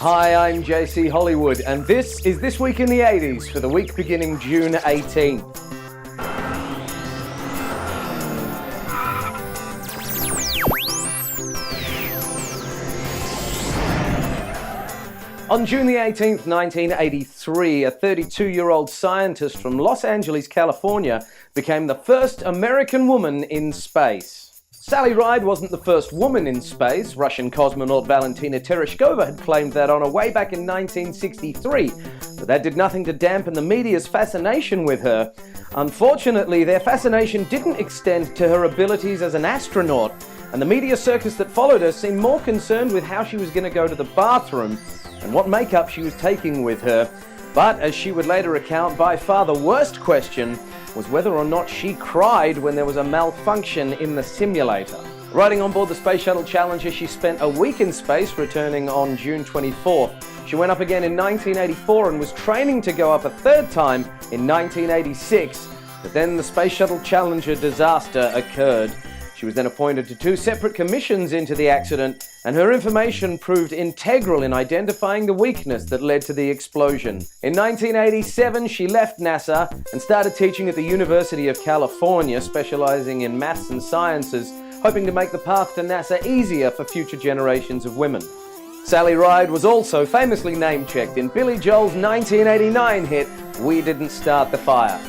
Hi, I'm J.C.Hollywood, and this is This Week in the 80s for the week beginning June 18th. On June the 18th, 1983, a 32-year-old scientist from Los Angeles, California, became the first American woman in space. Sally Ride wasn't the first woman in space. Russian cosmonaut Valentina Tereshkova had claimed that honor way back in 1963, but that did nothing to dampen the media's fascination with her. Unfortunately, their fascination didn't extend to her abilities as an astronaut, and the media circus that followed her seemed more concerned with how she was going to go to the bathroom and what makeup she was taking with her. But, as she would later recount, by far the worst question was whether or not she cried when there was a malfunction in the simulator. Riding on board the Space Shuttle Challenger, she spent a week in space, returning on June 24th. She went up again in 1984 and was training to go up a third time in 1986, but then the Space Shuttle Challenger disaster occurred. She was then appointed to 2 separate commissions into the accident, and her information proved integral in identifying the weakness that led to the explosion. In 1987, she left NASA and started teaching at the University of California, specializing in maths and sciences, hoping to make the path to NASA easier for future generations of women. Sally Ride was also famously name-checked in Billy Joel's 1989 hit, We Didn't Start the Fire.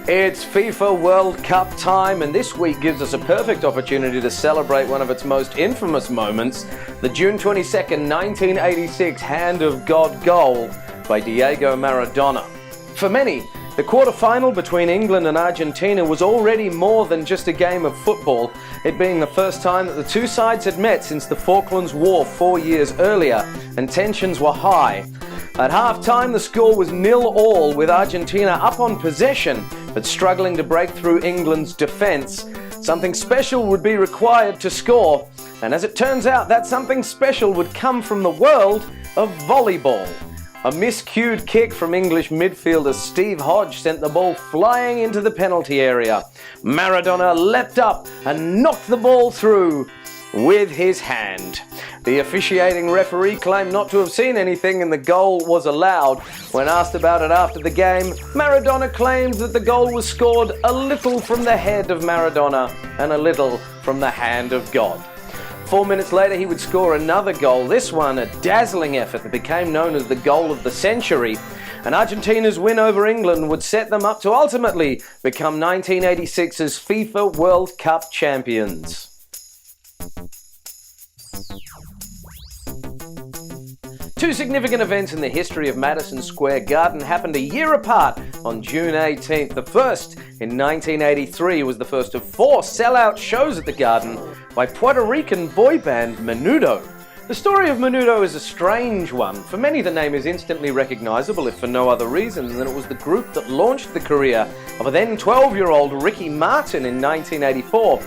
It's FIFA World Cup time, and this week gives us a perfect opportunity to celebrate one of its most infamous moments, the June 22nd, 1986 Hand of God goal by Diego Maradona. For many, the quarter-final between England and Argentina was already more than just a game of football, it being the first time that the two sides had met since the Falklands War 4 years earlier, and tensions were high. At half-time, the score was 0-0, with Argentina up on possession, but struggling to break through England's defence. Something special would be required to score, and as it turns out, that something special would come from the world of volleyball. A miscued kick from English midfielder Steve Hodge sent the ball flying into the penalty area. Maradona leapt up and knocked the ball through with his hand. The officiating referee claimed not to have seen anything and the goal was allowed. When asked about it after the game, Maradona claimed that the goal was scored a little from the head of Maradona and a little from the hand of God. 4 minutes later, he would score another goal, this one a dazzling effort that became known as the goal of the century. And Argentina's win over England would set them up to ultimately become 1986's FIFA World Cup champions. Two significant events in the history of Madison Square Garden happened a year apart on June 18th. The first, in 1983, was the first of 4 sellout shows at the Garden by Puerto Rican boy band Menudo. The story of Menudo is a strange one. For many, the name is instantly recognizable, if for no other reason than it was the group that launched the career of a then 12-year-old Ricky Martin in 1984.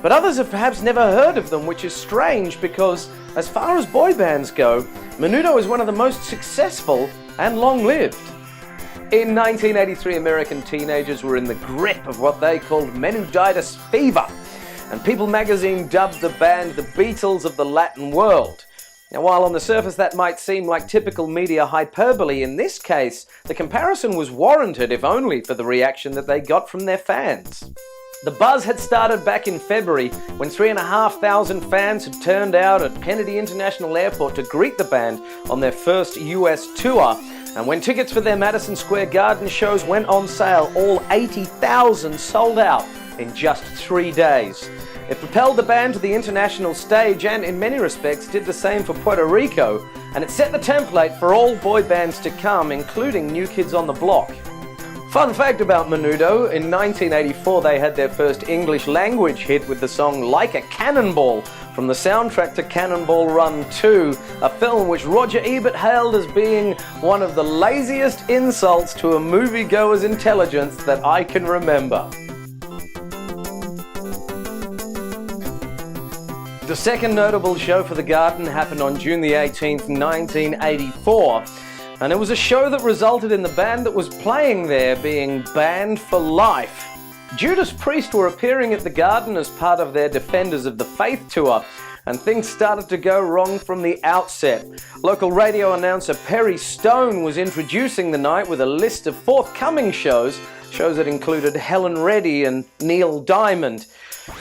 But others have perhaps never heard of them, which is strange because, as far as boy bands go, Menudo is one of the most successful and long-lived. In 1983, American teenagers were in the grip of what they called Menuditis fever, and People magazine dubbed the band the Beatles of the Latin world. Now, while on the surface that might seem like typical media hyperbole, in this case, the comparison was warranted, if only for the reaction that they got from their fans. The buzz had started back in February when 3,500 fans had turned out at Kennedy International Airport to greet the band on their first US tour. And when tickets for their Madison Square Garden shows went on sale, all 80,000 sold out in just 3 days. It propelled the band to the international stage and, in many respects, did the same for Puerto Rico. And it set the template for all boy bands to come, including New Kids on the Block. Fun fact about Menudo, in 1984 they had their first English language hit with the song Like a Cannonball from the soundtrack to Cannonball Run 2, a film which Roger Ebert hailed as being one of the laziest insults to a moviegoer's intelligence that I can remember. The second notable show for the Garden happened on June the 18th, 1984. And it was a show that resulted in the band that was playing there being banned for life. Judas Priest were appearing at the Garden as part of their Defenders of the Faith tour, and things started to go wrong from the outset. Local radio announcer Perry Stone was introducing the night with a list of forthcoming shows that included Helen Reddy and Neil Diamond.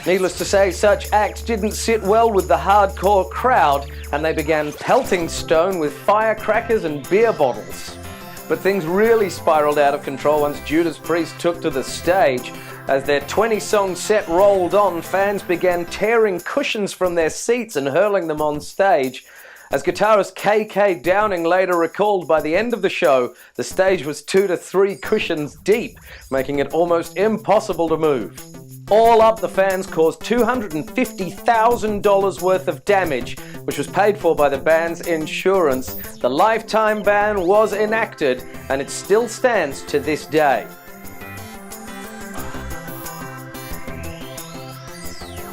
Needless to say, such acts didn't sit well with the hardcore crowd, and they began pelting Stone with firecrackers and beer bottles. But things really spiraled out of control once Judas Priest took to the stage. As their 20-song set rolled on, fans began tearing cushions from their seats and hurling them on stage. As guitarist K.K. Downing later recalled, by the end of the show, the stage was 2 to 3 cushions deep, making it almost impossible to move. All up, the fans caused $250,000 worth of damage, which was paid for by the band's insurance. The lifetime ban was enacted, and it still stands to this day.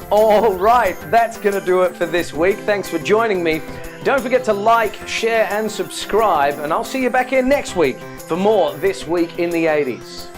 All right, that's going to do it for this week. Thanks for joining me. Don't forget to like, share, and subscribe, and I'll see you back here next week for more This Week in the 80s.